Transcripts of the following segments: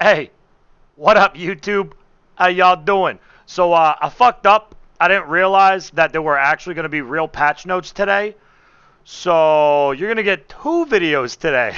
Hey, what up, YouTube? How y'all doing? So, I fucked up. I didn't realize that there were actually going to be real patch notes today. So, you're going to get two videos today.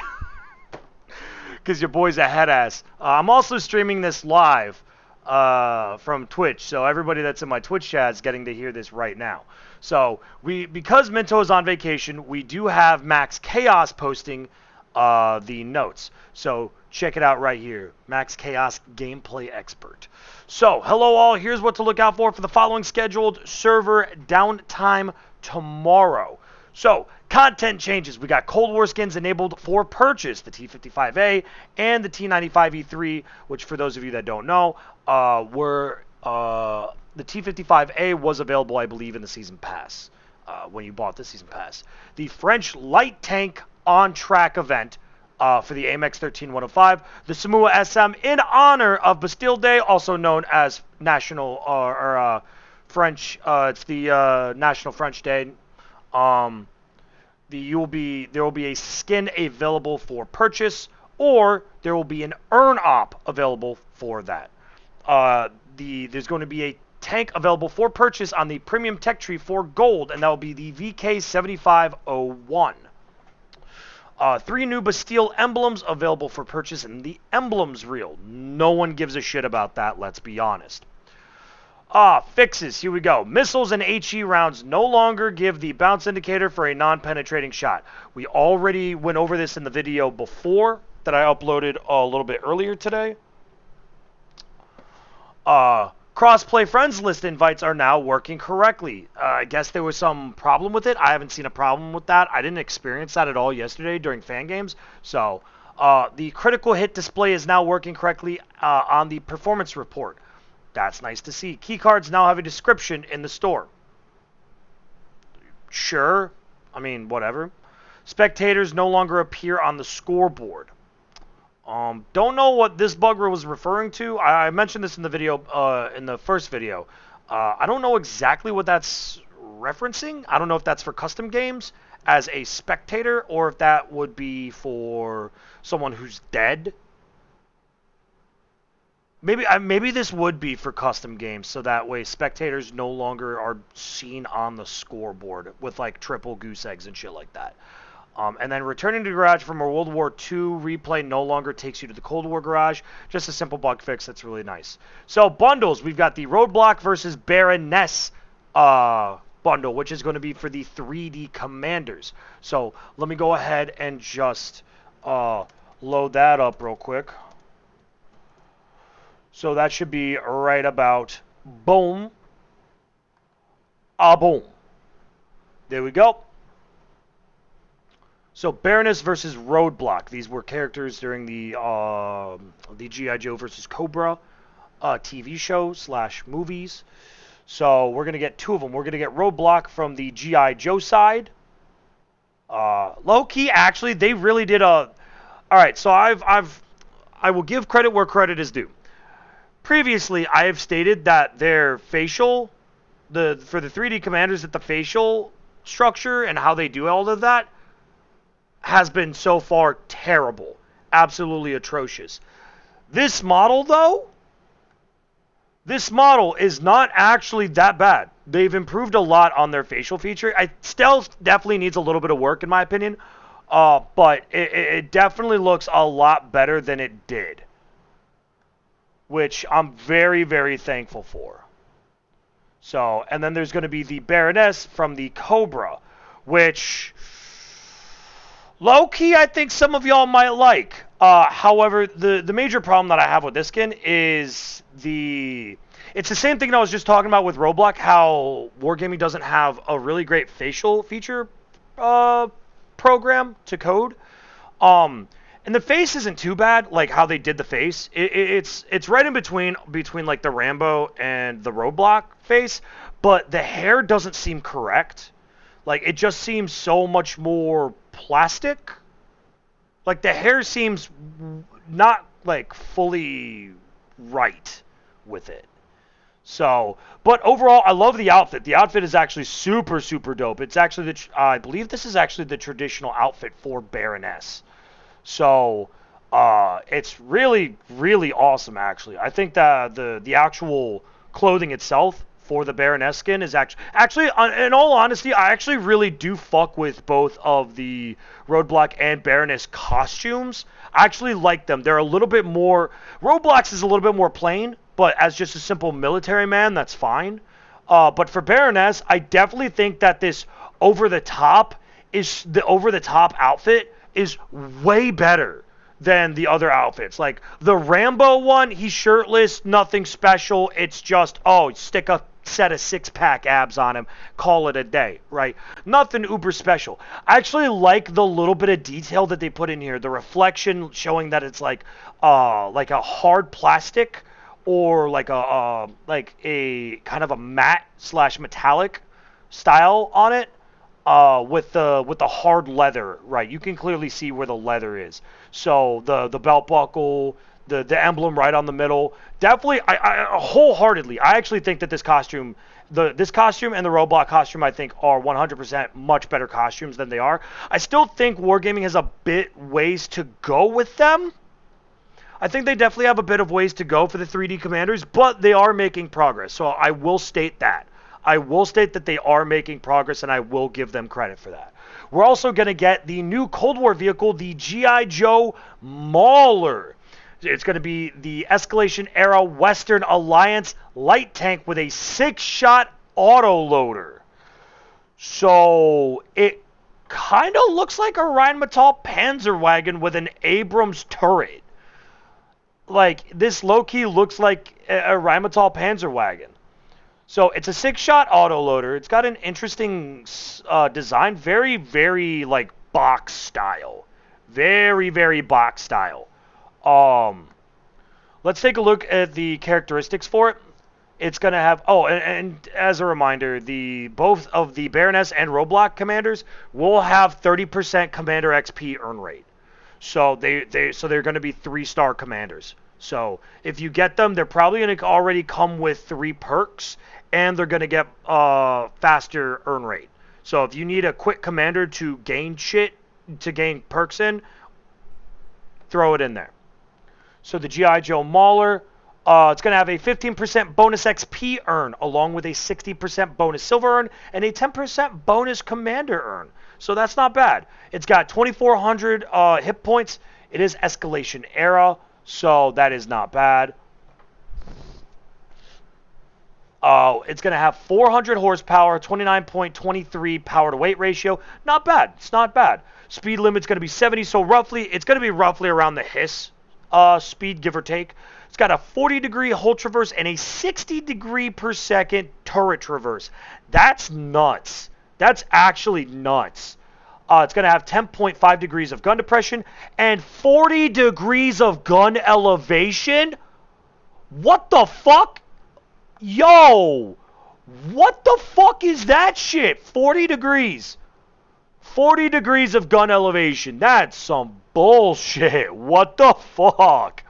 Because your boy's a head ass. I'm also streaming this live from Twitch. So, everybody that's in my Twitch chat is getting to hear this right now. So, because Minto is on vacation, we do have Max Chaos posting the notes. So check it out right here. Max Chaos Gameplay Expert. So, hello all. Here's what to look out for the following scheduled server downtime tomorrow. So, content changes. We got Cold War skins enabled for purchase, the T55A and the T95E3, which for those of you that don't know, were the T55A was available, I believe, in the Season Pass when you bought the Season Pass. The French Light Tank on-track event for the AMX 13105, the Samua SM in honor of Bastille Day, also known as National French. It's the National French Day. There will be a skin available for purchase, or there will be an earn op available for that. There's going to be a tank available for purchase on the premium tech tree for gold, and that will be the VK7501. 3 new Bastille emblems available for purchase in the emblems reel. No one gives a shit about that, let's be honest. Fixes, here we go. Missiles and HE rounds no longer give the bounce indicator for a non-penetrating shot. We already went over this in the video before that I uploaded a little bit earlier today. Crossplay friends list invites are now working correctly. I guess there was some problem with it. I haven't seen a problem with that. I didn't experience that at all yesterday during fan games. So the critical hit display is now working correctly on the performance report. That's nice to see. Keycards now have a description in the store. Sure. I mean, whatever. Spectators no longer appear on the scoreboard. Don't know what this bug was referring to. I mentioned this in the video, in the first video. I don't know exactly what that's referencing. I don't know if that's for custom games as a spectator or if that would be for someone who's dead. Maybe this would be for custom games, so that way spectators no longer are seen on the scoreboard with like triple goose eggs and shit like that. And then returning to the garage from a World War II replay no longer takes you to the Cold War garage. Just a simple bug fix that's really nice. So bundles, we've got the Roadblock versus Baroness bundle, which is going to be for the 3D commanders. So let me go ahead and just load that up real quick. So that should be right about boom. Boom. There we go. So Baroness versus Roadblock. These were characters during the G.I. Joe versus Cobra TV show / movies. So we're gonna get 2 of them. We're gonna get Roadblock from the G.I. Joe side. Low key, actually, they really did a. All right, so I will give credit where credit is due. Previously, I have stated that their facial, for the 3D commanders, that the facial structure and how they do all of that has been so far terrible. Absolutely atrocious. This model, though, this model is not actually that bad. They've improved a lot on their facial feature. It still definitely needs a little bit of work, in my opinion, but it definitely looks a lot better than it did, which I'm very, very thankful for. So, and then there's going to be the Baroness from the Cobra, which low-key, I think some of y'all might like. However, the major problem that I have with this skin is it's the same thing that I was just talking about with Roblox, how Wargaming doesn't have a really great facial feature program to code. And the face isn't too bad, like how they did the face. It's right in between like the Rambo and the Roblox face, but the hair doesn't seem correct. Like, it just seems so much more plastic. Like, the hair seems not, like, fully right with it. So, but overall, I love the outfit. The outfit is actually super, super dope. It's actually, I believe this is actually the traditional outfit for Baroness. So, It's really, really awesome, actually. I think that the actual clothing itself for the Baroness skin is actually, in all honesty, I actually really do fuck with both of the Roadblock and Baroness costumes. I actually like them. They're a little bit more. Roadblocks is a little bit more plain, but as just a simple military man, that's fine. But for Baroness, I definitely think that this over the top outfit is way better than the other outfits. Like the Rambo one, he's shirtless, nothing special. It's just, oh, stick a set of six-pack abs on him, call it a day, right? Nothing uber special. I actually like the little bit of detail that they put in here. The reflection showing that it's like a hard plastic or like a kind of a matte slash metallic style on it. With the hard leather, right? You can clearly see where the leather is. So the belt buckle, the emblem right on the middle. Definitely, I wholeheartedly, I actually think that this costume and the Roblox costume, I think, are 100% much better costumes than they are. I still think Wargaming has a bit ways to go with them. I think they definitely have a bit of ways to go for the 3D commanders, but they are making progress. So I will state that. I will state that they are making progress, and I will give them credit for that. We're also going to get the new Cold War vehicle, the G.I. Joe Mauler. It's going to be the Escalation-era Western Alliance light tank with a 6-shot autoloader. So it kind of looks like a Rheinmetall Panzer wagon with an Abrams turret. Like, this low-key looks like a Rheinmetall Panzer wagon. So it's a 6-shot autoloader. It's got an interesting design. Very, very, like, box style. Very, very box style. Let's take a look at the characteristics for it. It's going to have... Oh, and as a reminder, both of the Baroness and Roblox commanders will have 30% Commander XP earn rate. So they're going to be 3-star commanders. So if you get them, they're probably going to already come with 3 perks, and they're going to get faster earn rate. So if you need a quick commander to gain perks in, throw it in there. So the G.I. Joe Mauler, it's going to have a 15% bonus XP earn, along with a 60% bonus silver earn, and a 10% bonus commander earn. So that's not bad. It's got 2,400 hit points. It is Escalation era, so that is not bad. It's going to have 400 horsepower, 29.23 power to weight ratio. Not bad. It's not bad. Speed limit's going to be 70, so it's going to be roughly around the Hiss speed, give or take. It's got a 40-degree hull traverse and a 60-degree per second turret traverse. That's nuts. That's actually nuts. It's going to have 10.5 degrees of gun depression and 40 degrees of gun elevation. What the fuck? Yo! What the fuck is that shit? 40 degrees. 40 degrees of gun elevation. That's some bullshit. What the fuck?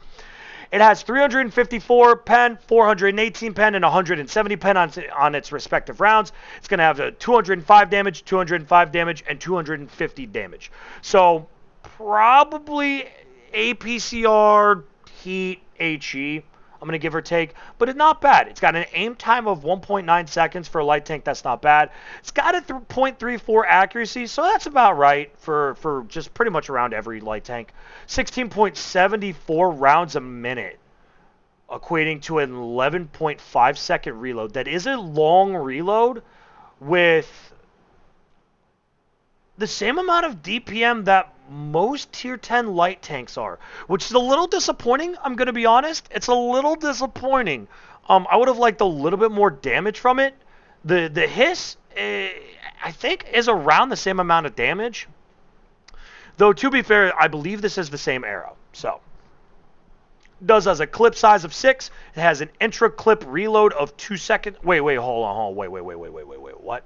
It has 354 pen, 418 pen, and 170 pen on its respective rounds. It's going to have a 205 damage, 205 damage, and 250 damage. So, probably APCR, heat, HE. I'm going to give or take, but it's not bad. It's got an aim time of 1.9 seconds for a light tank. That's not bad. It's got a 0.34 accuracy, so that's about right for just pretty much around every light tank. 16.74 rounds a minute, equating to an 11.5 second reload. That is a long reload with the same amount of DPM that most tier 10 light tanks are, which is a little disappointing. I'm going to be honest. It's a little disappointing. I would have liked a little bit more damage from it. The Hiss, I think, is around the same amount of damage. Though, to be fair, I believe this is the same arrow. So, does has a clip size of 6. It has an intra-clip reload of 2 seconds. Wait, hold on. Wait, what?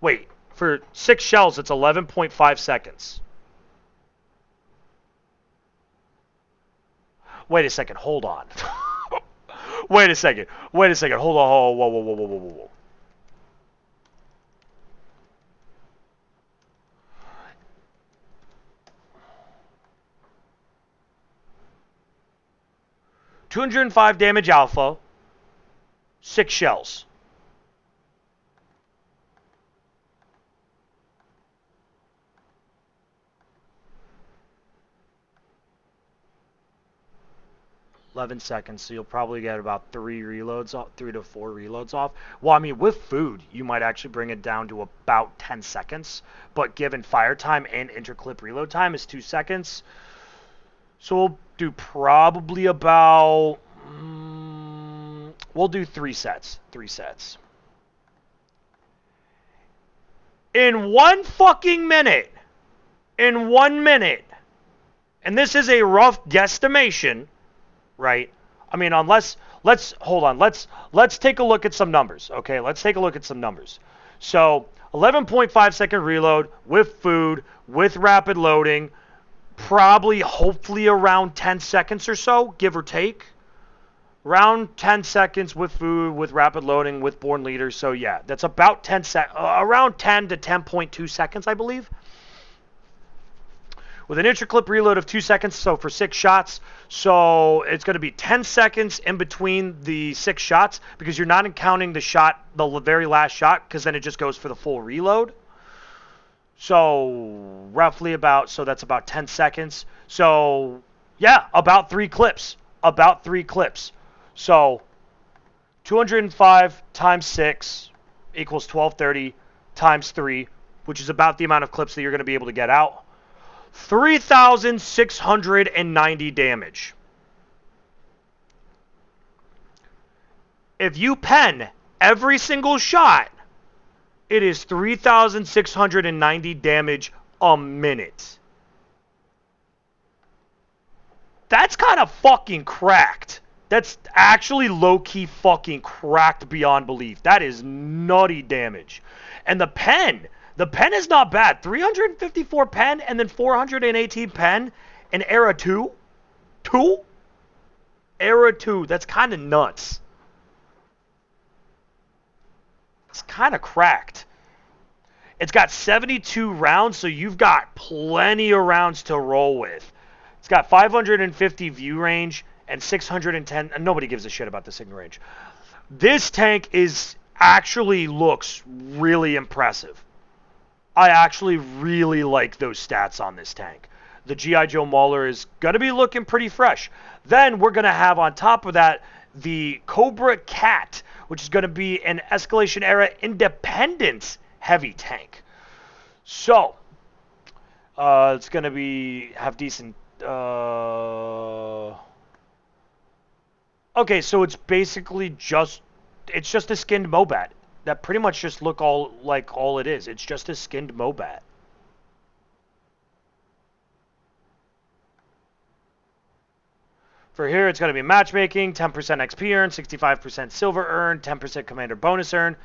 Wait. For 6 shells, it's 11.5 seconds. Wait a second. Hold on. Wait a second. Hold on. Whoa. 205 damage alpha, 6 shells. $11, so you'll probably get about 3 to 4 reloads off. Well, I mean, with food, you might actually bring it down to about 10 seconds, but given fire time and interclip reload time is 2 seconds, so we'll do probably about, we'll do 3 sets. In 1 fucking minute, and this is a rough guesstimation, right? I mean, let's take a look at some numbers, okay? Let's take a look at some numbers. So 11.5 second reload with food, with rapid loading, probably hopefully around 10 seconds or so, give or take. Around 10 seconds with food, with rapid loading, with born leaders. So yeah, that's about around 10 to 10.2 seconds, I believe. With an interclip reload of 2 seconds, so for 6 shots. So it's going to be 10 seconds in between the 6 shots because you're not counting the very last shot, because then it just goes for the full reload. So roughly so that's about 10 seconds. So yeah, about 3 clips. So 205 times 6 equals 1230 times 3, which is about the amount of clips that you're going to be able to get out. 3,690 damage. If you pen every single shot, it is 3,690 damage a minute. That's kind of fucking cracked. That's actually low-key fucking cracked beyond belief. That is nutty damage. And the pen is not bad. 354 pen and then 418 pen in Era 2. Era 2. That's kind of nuts. It's kind of cracked. It's got 72 rounds, so you've got plenty of rounds to roll with. It's got 550 view range and 610. And nobody gives a shit about the signal range. This tank actually looks really impressive. I actually really like those stats on this tank. The G.I. Joe Mauler is going to be looking pretty fresh. Then we're going to have on top of that the Cobra Cat, which is going to be an Escalation Era Independence heavy tank. So, it's going to have decent... Okay, so it's basically just a skinned Mobat. That pretty much just look all it is. It's just a skinned Mobat. For here, it's going to be matchmaking, 10% XP earn, 65% silver earn, 10% commander bonus earn.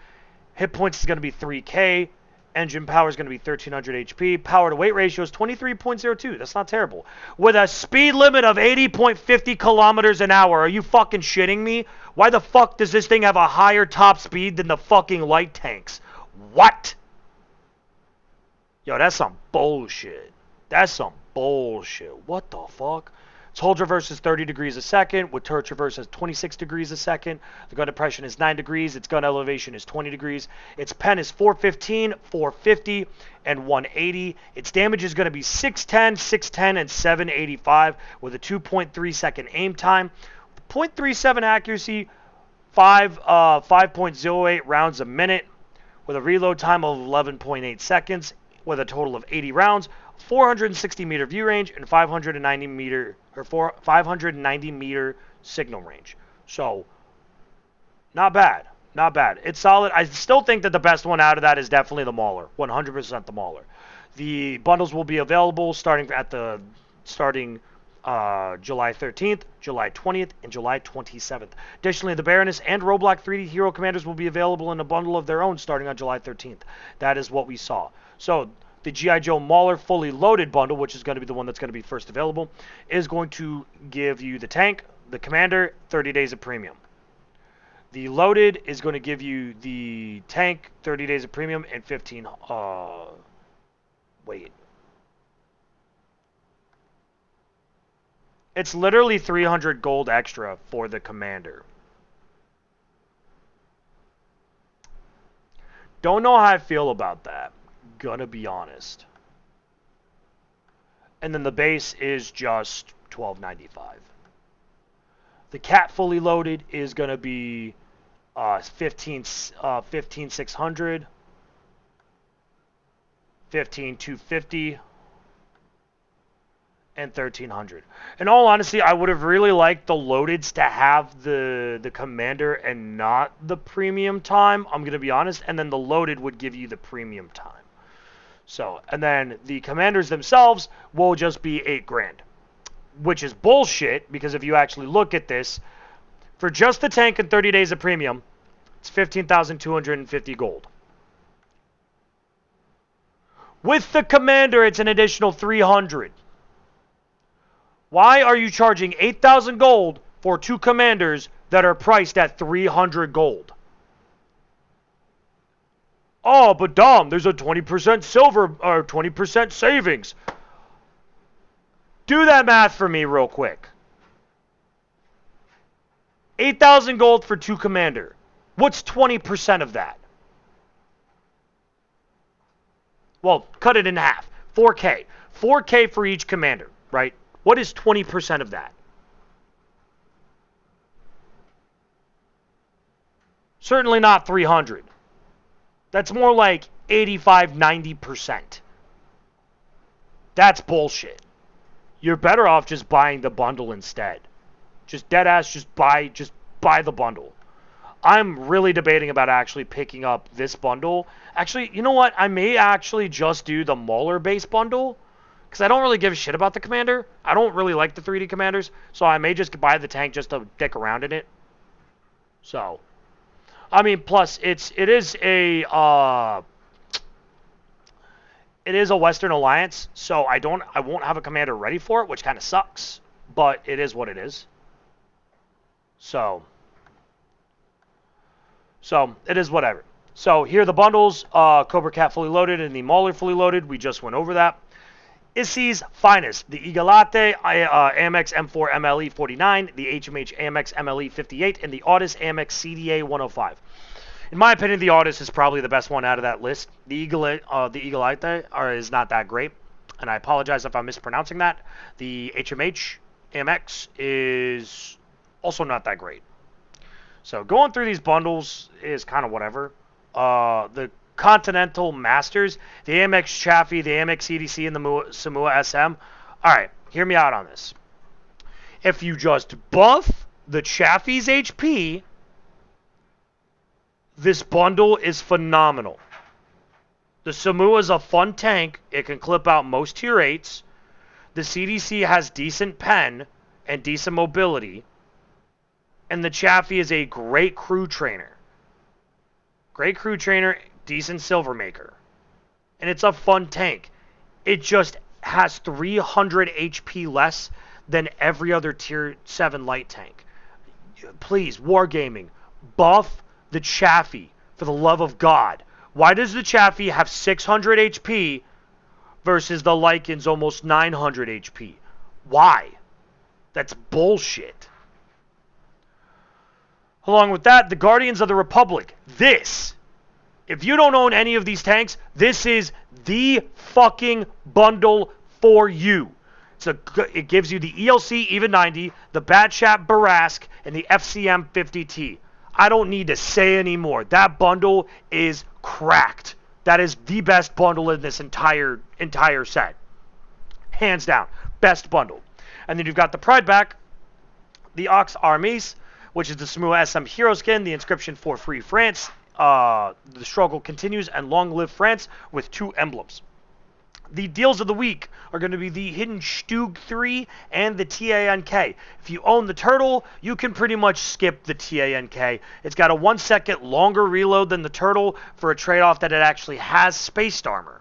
Hit points is going to be 3K. Engine power is going to be 1300 HP. Power to weight ratio is 23.02. That's not terrible. With a speed limit of 80.50 kilometers an hour. Are you fucking shitting me? Why the fuck does this thing have a higher top speed than the fucking light tanks? What? Yo, that's some bullshit. What the fuck? Its hull traverse is 30 degrees a second, with turret traverse is 26 degrees a second. The gun depression is 9 degrees. Its gun elevation is 20 degrees. Its pen is 415, 450, and 180. Its damage is going to be 610, 610, and 785 with a 2.3 second aim time. 0.37 accuracy, 5.08 rounds a minute, with a reload time of 11.8 seconds, with a total of 80 rounds, 460 meter view range, and 590 meter signal range. So, not bad. It's solid. I still think that the best one out of that is definitely the Mauler. 100% the Mauler. The bundles will be available starting July 13th, July 20th, and July 27th. Additionally, the Baroness and Roblox 3D Hero Commanders will be available in a bundle of their own starting on July 13th. That is what we saw. So, the G.I. Joe Mauler fully loaded bundle, which is going to be the one that's going to be first available, is going to give you the tank, the commander, 30 days of premium. The loaded is going to give you the tank, 30 days of premium, and 15... wait. It's literally 300 gold extra for the commander. Don't know how I feel about that. Gonna be honest. And then the base is just $12.95. The cat fully loaded is gonna be 15,600, 15,250, and 1,300. In all honesty, I would have really liked the loadeds to have the commander and not the premium time. I'm gonna be honest, and then the loaded would give you the premium time. So, and then the commanders themselves will just be $8,000, which is bullshit because if you actually look at this, for just the tank and 30 days of premium, it's 15,250 gold. With the commander, it's an additional 300. Why are you charging 8,000 gold for two commanders that are priced at 300 gold? Oh, but Dom, there's a 20% silver or 20% savings. Do that math for me real quick. 8,000 gold for two commander. What's 20% of that? Well, cut it in half. 4K. 4K for each commander, right? What is 20% of that? Certainly not 300. That's more like 85, 90%. That's bullshit. You're better off just buying the bundle instead. Just dead ass, just buy the bundle. I'm really debating about actually picking up this bundle. Actually, you know what? I may actually just do the Mauler base bundle. Because I don't really give a shit about the commander. I don't really like the 3D commanders. So I may just buy the tank just to dick around in it. So, I mean, plus it is a Western Alliance, so I won't have a commander ready for it, which kind of sucks, but it is what it is. So it is whatever. So here are the bundles: Cobra Cat fully loaded and the Mauler fully loaded. We just went over that. Issy's finest, the Eaglate AMX M4 MLE 49, the HMH AMX MLE 58, and the Audis AMX CDA 105. In my opinion, the Audis is probably the best one out of that list. The Eaglite is not that great, and I apologize if I'm mispronouncing that. The HMH AMX is also not that great. So going through these bundles is kind of whatever. The Continental Masters, the AMX Chaffee, the AMX CDC, and the Samua SM. Alright, hear me out on this. If you just buff the Chaffee's HP, this bundle is phenomenal. The Samua is a fun tank. It can clip out most tier 8s. The CDC has decent pen and decent mobility. And the Chaffee is a great crew trainer. Great crew trainer, decent silver maker. And it's a fun tank. It just has 300 HP less than every other tier 7 light tank. Please, Wargaming, buff the Chaffee for the love of God. Why does the Chaffee have 600 HP versus the Lycan's almost 900 HP? Why? That's bullshit. Along with that, the Guardians of the Republic. If you don't own any of these tanks, this is the fucking bundle for you. It gives you the ELC Even 90, the Batchat Barask, and the FCM 50T. I don't need to say anymore. That bundle is cracked. That is the best bundle in this entire set. Hands down. Best bundle. And then you've got the Pride back, the Ox Armies, which is the Samua SM Hero Skin, the inscription for Free France. The struggle continues, and long live France, with 2 emblems. The deals of the week are going to be the Hidden Stug 3 and the TANK. If you own the Turtle, you can pretty much skip the TANK. It's got a 1 second longer reload than the Turtle for a trade-off that it actually has spaced armor.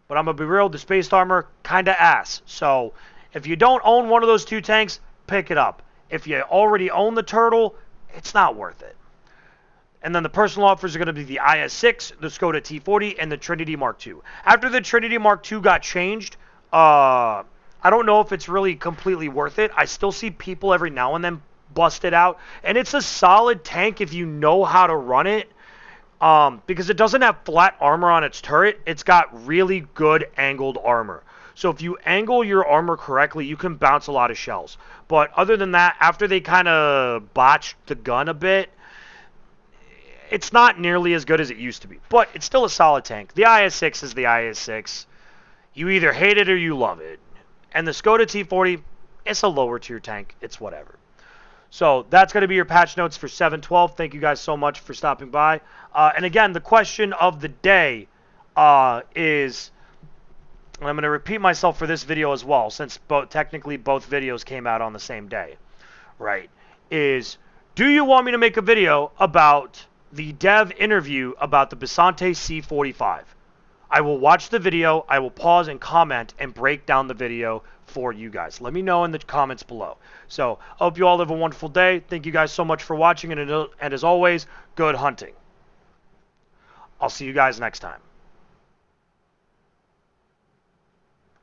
But I'm going to be real, the spaced armor kind of ass. So if you don't own one of those 2 tanks, pick it up. If you already own the Turtle, it's not worth it. And then the personal offers are going to be the IS-6, the Skoda T40, and the Trinity Mark II. After the Trinity Mark II got changed, I don't know if it's really completely worth it. I still see people every now and then bust it out, and it's a solid tank if you know how to run it. Because it doesn't have flat armor on its turret, it's got really good angled armor. So if you angle your armor correctly, you can bounce a lot of shells. But other than that, after they kind of botched the gun a bit, it's not nearly as good as it used to be. But it's still a solid tank. The IS-6 is the IS-6. You either hate it or you love it. And the Skoda T40, it's a lower tier tank. It's whatever. So that's going to be your patch notes for 7/12. Thank you guys so much for stopping by. And again, the question of the day is, and I'm going to repeat myself for this video as well, since technically both videos came out on the same day, right? Is, do you want me to make a video about the dev interview about the Bisante C45? I will watch the video, I will pause and comment and break down the video for you guys. Let me know in the comments below. So, I hope you all have a wonderful day. Thank you guys so much for watching, and as always, good hunting. I'll see you guys next time.